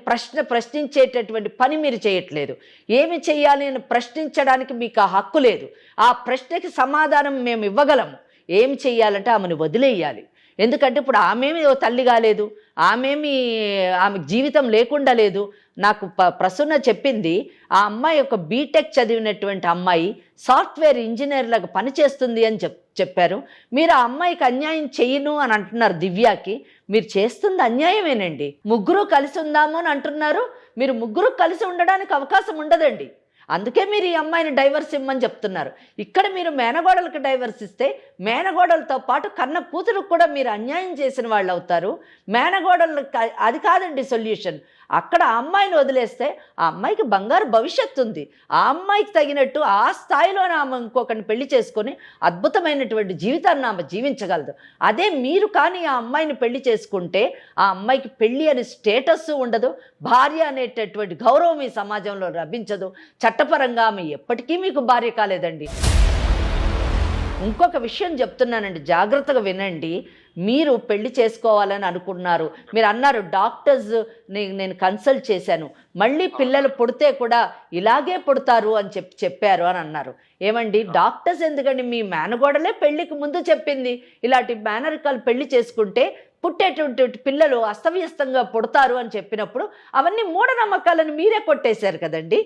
ప్రశ్నించేటటువంటి పని మీరు చేయట్లేదు. ఏమి చెయ్యాలి అని ప్రశ్నించడానికి మీకు ఆ హక్కు లేదు. ఆ ప్రశ్నకి సమాధానం మేము ఇవ్వగలము. ఏం చెయ్యాలంటే ఆమెను వదిలేయాలి. ఎందుకంటే ఇప్పుడు ఆమెమి తల్లి కాలేదు, ఆమె జీవితం లేకుండా లేదు. నాకు ప్రసన్న చెప్పింది, ఆ అమ్మాయి ఒక బీటెక్ చదివినటువంటి అమ్మాయి సాఫ్ట్వేర్ ఇంజనీర్లకు పనిచేస్తుంది అని చెప్పారు. మీరు ఆ అమ్మాయికి అన్యాయం చేయను అని అంటున్నారు దివ్యాకి. మీరు చేస్తుంది అన్యాయమేనండి. ముగ్గురు కలిసి ఉందాము అని అంటున్నారు, మీరు ముగ్గురు కలిసి ఉండడానికి అవకాశం ఉండదండి. అందుకే మీరు ఈ అమ్మాయిని డైవర్స్ ఇమ్మని చెప్తున్నారు. ఇక్కడ మీరు మేనగోడలకు డైవర్స్ ఇస్తే మేనగోడలతో పాటు కన్న కూతురుకు కూడా మీరు అన్యాయం చేసిన వాళ్ళు అవుతారు. మేనగోడలకు అది కాదండి సొల్యూషన్. అక్కడ ఆ అమ్మాయిని వదిలేస్తే ఆ అమ్మాయికి బంగారు భవిష్యత్తు ఉంది. ఆ అమ్మాయికి తగినట్టు ఆ స్థాయిలోనే ఆమె ఇంకొకరిని పెళ్లి చేసుకొని అద్భుతమైనటువంటి జీవితాన్ని ఆమె జీవించగలదు. అదే మీరు కానీ ఆ అమ్మాయిని పెళ్లి చేసుకుంటే ఆ అమ్మాయికి పెళ్లి అనే స్టేటస్ ఉండదు, భార్య అనేటటువంటి గౌరవం ఈ సమాజంలో లభించదు. చట్టపరంగా ఆమె ఎప్పటికీ మీకు భార్య కాలేదండి. ఇంకొక విషయం చెప్తున్నానండి, జాగ్రత్తగా వినండి. మీరు పెళ్లి చేసుకోవాలని అనుకున్నారు, మీరు అన్నారు డాక్టర్స్ నేను కన్సల్ట్ చేశాను, మళ్ళీ పిల్లలు పుడితే కూడా ఇలాగే పుడతారు అని చెప్పారు అని అన్నారు. ఏమండి, డాక్టర్స్ ఎందుకండి? మీ మేనగోడలే పెళ్లికి ముందు చెప్పింది, ఇలాంటి మేనరికాలు పెళ్లి చేసుకుంటే పుట్టేటువంటి పిల్లలు అస్తవ్యస్తంగా పుడతారు అని చెప్పినప్పుడు అవన్నీ మూఢనమ్మకాలను మీరే కొట్టేశారు కదండి,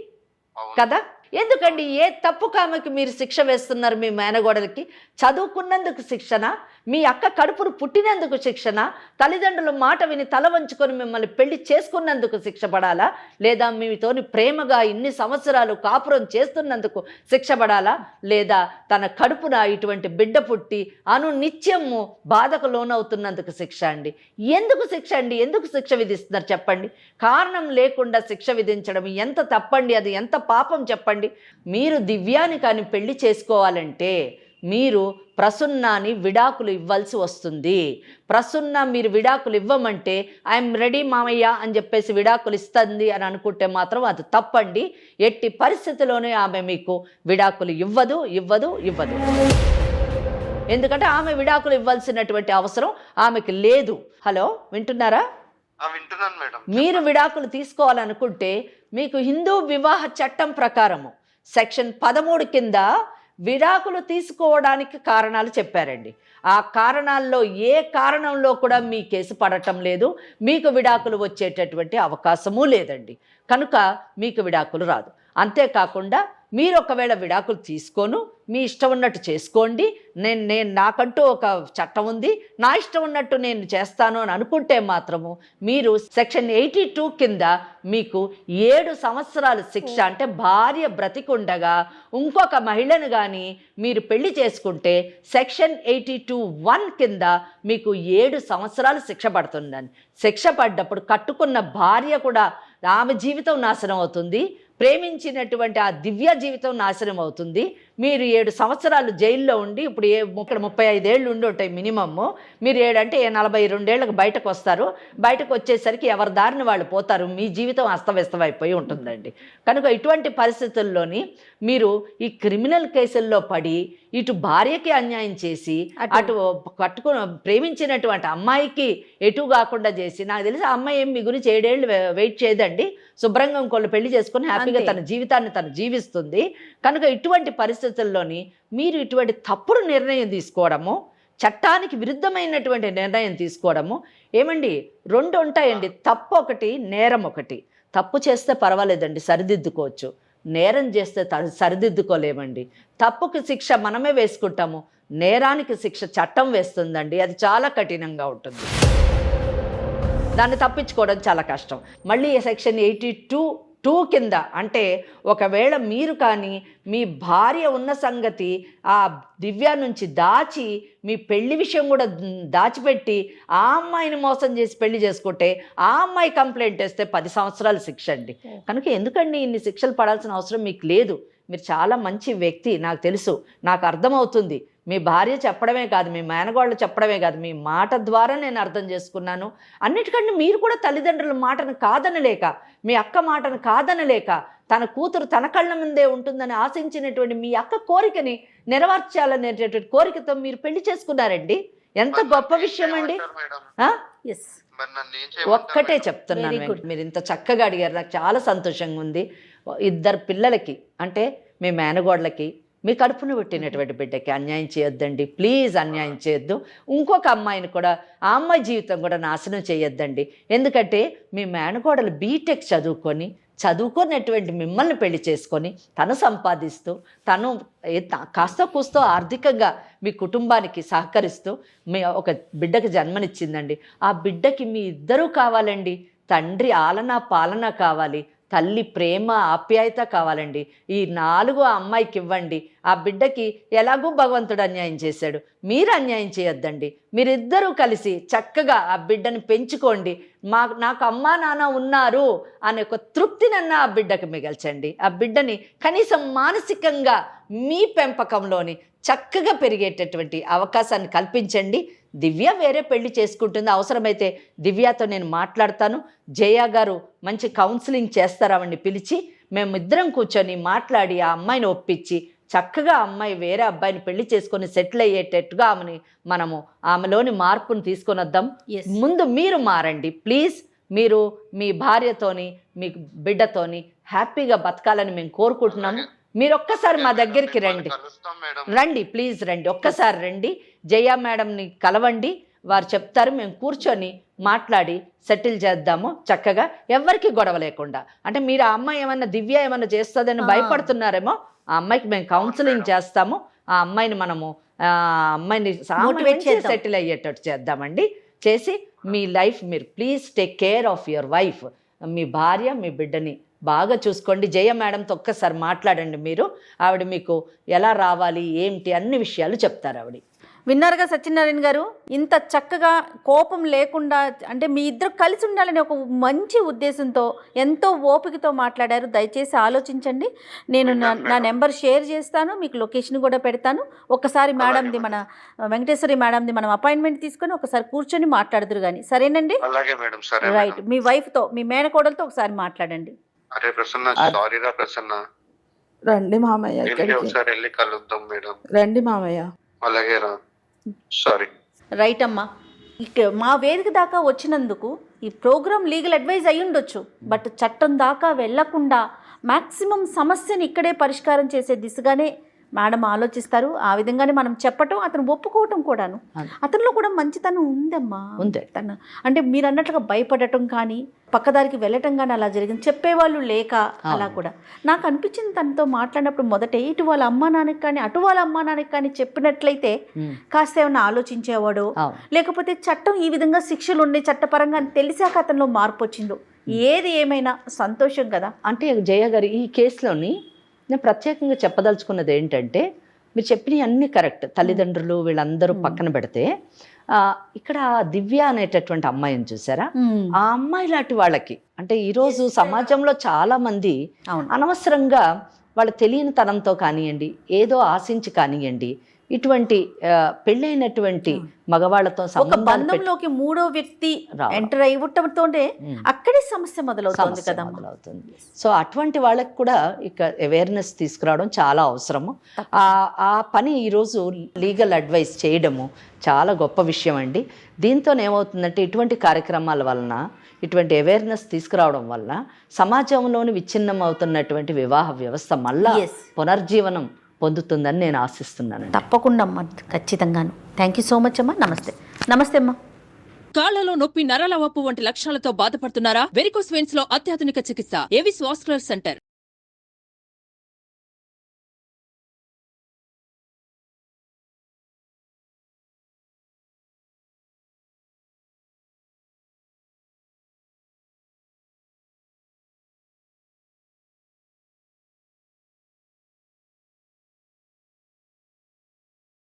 కదా? ఎందుకండి ఏ తప్పు కామకి మీరు శిక్ష వేస్తున్నారు? మీ మేనగోడలకి చదువుకున్నందుకు శిక్షణ, మీ అక్క కడుపును పుట్టినందుకు శిక్షణ, తల్లిదండ్రుల మాట విని తల వంచుకొని మిమ్మల్ని పెళ్లి చేసుకున్నందుకు శిక్ష పడాలా, లేదా మీతోని ప్రేమగా ఇన్ని సంవత్సరాలు కాపురం చేస్తున్నందుకు శిక్ష పడాలా, లేదా తన కడుపున ఇటువంటి బిడ్డ పుట్టి నిత్యము బాధకు లోనవుతున్నందుకు శిక్ష అండి? ఎందుకు శిక్ష అండి? ఎందుకు శిక్ష విధిస్తున్నారు చెప్పండి? కారణం లేకుండా శిక్ష విధించడం ఎంత తప్పండి, అది ఎంత పాపం చెప్పండి. మీరు దివ్యాని కానీ పెళ్లి చేసుకోవాలంటే మీరు ప్రసన్నాని విడాకులు ఇవ్వాల్సి వస్తుంది. ప్రసన్న మీరు విడాకులు ఇవ్వమంటే ఐఎమ్ రెడీ మామయ్య అని చెప్పేసి విడాకులు ఇస్తుంది అని అనుకుంటే మాత్రం అది తప్పండి. ఎట్టి పరిస్థితిలోనే ఆమె మీకు విడాకులు ఇవ్వదు. ఎందుకంటే ఆమె విడాకులు ఇవ్వాల్సినటువంటి అవసరం ఆమెకి లేదు. హలో, వింటున్నారా? వింటున్నాను మేడం. మీరు విడాకులు తీసుకోవాలనుకుంటే మీకు హిందూ వివాహ చట్టం ప్రకారము సెక్షన్ 13 కింద విడాకులు తీసుకోవడానికి కారణాలు చెప్పారండి. ఆ కారణాల్లో ఏ కారణంలో కూడా మీ కేసు పడటం లేదు, మీకు విడాకులు వచ్చేటటువంటి అవకాశము లేదండి. కనుక మీకు విడాకులు రాదు. అంతేకాకుండా మీరు ఒకవేళ విడాకులు తీసుకోను, మీ ఇష్టం ఉన్నట్టు చేసుకోండి, నేను నాకంటూ ఒక చట్టం ఉంది, నా ఇష్టం ఉన్నట్టు నేను చేస్తాను అని అనుకుంటే మాత్రము మీరు సెక్షన్ 82 కింద మీకు 7 సంవత్సరాల శిక్ష, అంటే భార్య బ్రతికుండగా ఇంకొక మహిళను కానీ మీరు పెళ్లి చేసుకుంటే సెక్షన్ 82(1) కింద మీకు 7 సంవత్సరాలు శిక్ష పడుతుందని. శిక్ష పడ్డప్పుడు కట్టుకున్న భార్య కూడా ఆమె జీవితం నాశనం అవుతుంది, ప్రేమించినటువంటి ఆ దివ్య జీవితం నాశనం అవుతుంది. మీరు 7 సంవత్సరాలు జైల్లో ఉండి, ఇప్పుడు 35 ఏళ్ళు ఉండి ఉంటాయి మినిమమ్, మీరు 7 అంటే 42 ఏళ్ళకి బయటకు వస్తారు. బయటకు వచ్చేసరికి ఎవరి దారిని వాళ్ళు పోతారు, మీ జీవితం అస్తవ్యస్తమైపోయి ఉంటుందండి. కనుక ఇటువంటి పరిస్థితుల్లోని మీరు ఈ క్రిమినల్ కేసుల్లో పడి ఇటు భార్యకి అన్యాయం చేసి అటు ప్రేమించినటువంటి అమ్మాయికి ఎటు కాకుండా చేసి, నాకు తెలిసి ఆ అమ్మాయి ఏం మీ గురించి 7 ఏళ్ళు వెయిట్ చేయదండి, శుభ్రంగా ఇంకోళ్ళు పెళ్లి చేసుకుని హ్యాపీగా తన జీవితాన్ని తను జీవిస్తుంది. కనుక ఇటువంటి పరిస్థితుల్లోని మీరు ఇటువంటి తప్పుడు నిర్ణయం తీసుకోవడము, చట్టానికి విరుద్ధమైనటువంటి నిర్ణయం తీసుకోవడము, ఏమండి 2 ఉంటాయండి, తప్పు ఒకటి, నేరం ఒకటి. తప్పు చేస్తే పర్వాలేదండి, సరిదిద్దుకోవచ్చు. నేరం చేస్తే సరిదిద్దుకోలేమండి. తప్పుకి శిక్ష మనమే వేసుకుంటాము, నేరానికి శిక్ష చట్టం వేస్తుందండి. అది చాలా కఠినంగా ఉంటుంది, దాన్ని తప్పించుకోవడం చాలా కష్టం. మళ్ళీ సెక్షన్ 82(2) కింద అంటే ఒకవేళ మీరు కానీ మీ భార్య ఉన్న సంగతి ఆ దివ్య నుంచి దాచి, మీ పెళ్లి విషయం కూడా దాచిపెట్టి ఆ అమ్మాయిని మోసం చేసి పెళ్లి చేసుకుంటే ఆ అమ్మాయి కంప్లైంట్ వేస్తే 10 సంవత్సరాలు శిక్ష అండి. కనుక ఎందుకండి ఇన్ని శిక్షలు పడాల్సిన అవసరం మీకు లేదు. మీరు చాలా మంచి వ్యక్తి, నాకు తెలుసు, నాకు అర్థమవుతుంది. మీ భార్య చెప్పడమే కాదు, మీ మేనగోళ్ళు చెప్పడమే కాదు, మీ మాట ద్వారా నేను అర్థం చేసుకున్నాను. అన్నిటికంటే మీరు కూడా తల్లిదండ్రుల మాటను కాదనలేక, మీ అక్క మాటను కాదనలేక, తన కూతురు తన కళ్ళ ముందే ఉంటుందని ఆశించినటువంటి మీ అక్క కోరికని నెరవేర్చాలనేటటువంటి కోరికతో మీరు పెళ్లి చేసుకున్నారండి. ఎంత గొప్ప విషయం అండి. ఒక్కటే చెప్తున్నాను, మీరు ఇంత చక్కగా అడిగారు, నాకు చాలా సంతోషంగా ఉంది. 2 పిల్లలకి అంటే మీ మేనగోడలకి మీ కడుపును పుట్టినటువంటి బిడ్డకి అన్యాయం చేయొద్దండి, ప్లీజ్ అన్యాయం చేయొద్దు. ఇంకొక అమ్మాయిని కూడా, ఆ అమ్మాయి జీవితం కూడా నాశనం చేయొద్దండి. ఎందుకంటే మీ మేనకోడలు బీటెక్ చదువుకున్నటువంటి మిమ్మల్ని పెళ్లి చేసుకొని తను సంపాదిస్తూ తను కాస్త కూస్తో ఆర్థికంగా మీ కుటుంబానికి సహకరిస్తూ మీ ఒక బిడ్డకి జన్మనిచ్చిందండి. ఆ బిడ్డకి మీ ఇద్దరూ కావాలండి. తండ్రి ఆలన పాలన కావాలి, తల్లి ప్రేమ ఆప్యాయత కావాలండి. ఈ 4 ఆ అమ్మాయికి ఇవ్వండి. ఆ బిడ్డకి ఎలాగూ భగవంతుడు అన్యాయం చేశాడు, మీరు అన్యాయం చేయొద్దండి. మీరిద్దరూ కలిసి చక్కగా ఆ బిడ్డని పెంచుకోండి. నాకు అమ్మా నాన్న ఉన్నారు అనే ఒక తృప్తినన్నా ఆ బిడ్డకి మిగల్చండి. ఆ బిడ్డని కనీసం మానసికంగా మీ పెంపకంలోని చక్కగా పెరిగేటటువంటి అవకాశాన్ని కల్పించండి. దివ్య వేరే పెళ్లి చేసుకుంటుంది, అవసరమైతే దివ్యతో నేను మాట్లాడతాను. జయ గారు మంచి కౌన్సిలింగ్ చేస్తారామండి, పిలిచి మేమిద్దరం కూర్చొని మాట్లాడి ఆ అమ్మాయిని ఒప్పించి చక్కగా అమ్మాయి వేరే అబ్బాయిని పెళ్లి చేసుకొని సెటిల్ అయ్యేటట్టుగా మనము ఆమెలోని మార్పును తీసుకొని వద్దాం. ముందు మీరు మారండి ప్లీజ్. మీరు మీ భార్యతోని మీ బిడ్డతోని హ్యాపీగా బతకాలని మేము కోరుకుంటున్నాము. మీరు ఒక్కసారి మా దగ్గరికి రండి ప్లీజ్, రండి, ఒక్కసారి రండి. జయ మేడంని కలవండి, వారు చెప్తారు. మేము కూర్చొని మాట్లాడి సెటిల్ చేద్దాము చక్కగా, ఎవరికి గొడవ లేకుండా. అంటే మీరు ఆ అమ్మాయి ఏమన్నా దివ్య ఏమన్నా చేస్తుందని భయపడుతున్నారేమో, ఆ అమ్మాయికి మేము కౌన్సిలింగ్ చేస్తాము. ఆ అమ్మాయిని మనము అమ్మాయిని సెటిల్ అయ్యేటట్టు చేద్దామండి. చేసి మీ లైఫ్ మీరు please take care of your wife. మీ భార్య మీ బిడ్డని బాగా చూసుకోండి. జయ మేడంతో ఒక్కసారి మాట్లాడండి. మీరు ఆవిడ మీకు ఎలా రావాలి ఏంటి అన్ని విషయాలు చెప్తారు ఆవిడ. విన్నారుగా సత్యనారాయణ గారు, ఇంత చక్కగా కోపం లేకుండా, అంటే మీ ఇద్దరు కలిసి ఉండాలని ఒక మంచి ఉద్దేశంతో ఎంతో ఓపికతో మాట్లాడారు. దయచేసి ఆలోచించండి. నేను నా నెంబర్ షేర్ చేస్తాను, మీకు లొకేషన్ కూడా పెడతాను. ఒకసారి మేడంది, మన వెంకటేశ్వరి మేడంది మనం అపాయింట్మెంట్ తీసుకొని ఒకసారి కూర్చొని మాట్లాడుదురు కానీ, సరేనండి? రైట్. మీ వైఫ్తో, మీ మేనకోడలతో ఒకసారి మాట్లాడండి. రండి మామయ్య, రండి మామయ్య. రైట్ అమ్మా. ఇక్కడ మా వేదిక దాకా వచ్చినందుకు ఈ ప్రోగ్రామ్ లీగల్ అడ్వైజ్ అయి ఉండొచ్చు, బట్ చట్టం దాకా వెళ్లకుండా మ్యాక్సిమం సమస్యని ఇక్కడే పరిష్కారం చేసే దిశగానే మేడం ఆలోచిస్తారు. ఆ విధంగానే మనం చెప్పటం, అతను ఒప్పుకోవటం కూడాను. అతనిలో కూడా మంచితనం ఉందమ్మా. తన అంటే మీరు అన్నట్లుగా భయపడటం కానీ పక్కదారికి వెళ్ళటం కానీ అలా జరిగింది, చెప్పేవాళ్ళు లేక అలా కూడా నాకు అనిపించింది. తనతో మాట్లాడినప్పుడు మొదట ఇటు వాళ్ళ అమ్మా నాన్నకి కానీ అటు వాళ్ళ అమ్మా నాన్నకి కానీ చెప్పినట్లయితే కాస్త ఏమైనా ఆలోచించేవాడు, లేకపోతే చట్టం ఈ విధంగా శిక్షలు ఉండే చట్టపరంగా తెలిసాక అతనిలో మార్పు వచ్చిందో. ఏది ఏమైనా సంతోషం కదా. అంటే జయ గారు, ఈ కేసులోని నేను ప్రత్యేకంగా చెప్పదలుచుకున్నది ఏంటంటే, మీరు చెప్పినవి అన్నీ కరెక్ట్. తల్లిదండ్రులు వీళ్ళందరూ పక్కన పెడితే, ఇక్కడ దివ్య అనేటటువంటి అమ్మాయిని చూసారా, ఆ అమ్మాయి లాంటి వాళ్ళకి అంటే ఈరోజు సమాజంలో చాలా మంది అనవసరంగా వాళ్ళ తెలియని తనంతో కానివ్వండి, ఏదో ఆశించి కానివ్వండి, ఇటువంటి పెళ్ళైనటువంటి మగవాళ్లతో బంధంలోకి మూడో వ్యక్తి ఎంటర్ అయ్యటంతోనే అక్కడే సమస్య మొదలవుతుంది కదా. సో అటువంటి వాళ్ళకి కూడా ఇక అవేర్నెస్ తీసుకురావడం చాలా అవసరము. ఆ పని ఈరోజు లీగల్ అడ్వైస్ చేయడము చాలా గొప్ప విషయం అండి. దీంతో ఏమవుతుందంటే, ఇటువంటి కార్యక్రమాల వలన, ఇటువంటి అవేర్నెస్ తీసుకురావడం వల్ల సమాజంలోని విచ్ఛిన్నం అవుతున్నటువంటి వివాహ వ్యవస్థ మళ్ళా పునర్జీవనం పొందుతుందని నేను ఆశిస్తున్నాను. తప్పకుండా అమ్మా, ఖచ్చితంగాను. థ్యాంక్ యూ సో మచ్ అమ్మా. నమస్తే. నమస్తే అమ్మా. కాళ్లలో నొప్పి, నరాల వాపు వంటి లక్షణాలతో బాధపడుతున్నారా? వెరికోస్ వెయిన్స్ లో అత్యాధునిక చికిత్స ఏవిస్ వాస్కులర్ సెంటర్.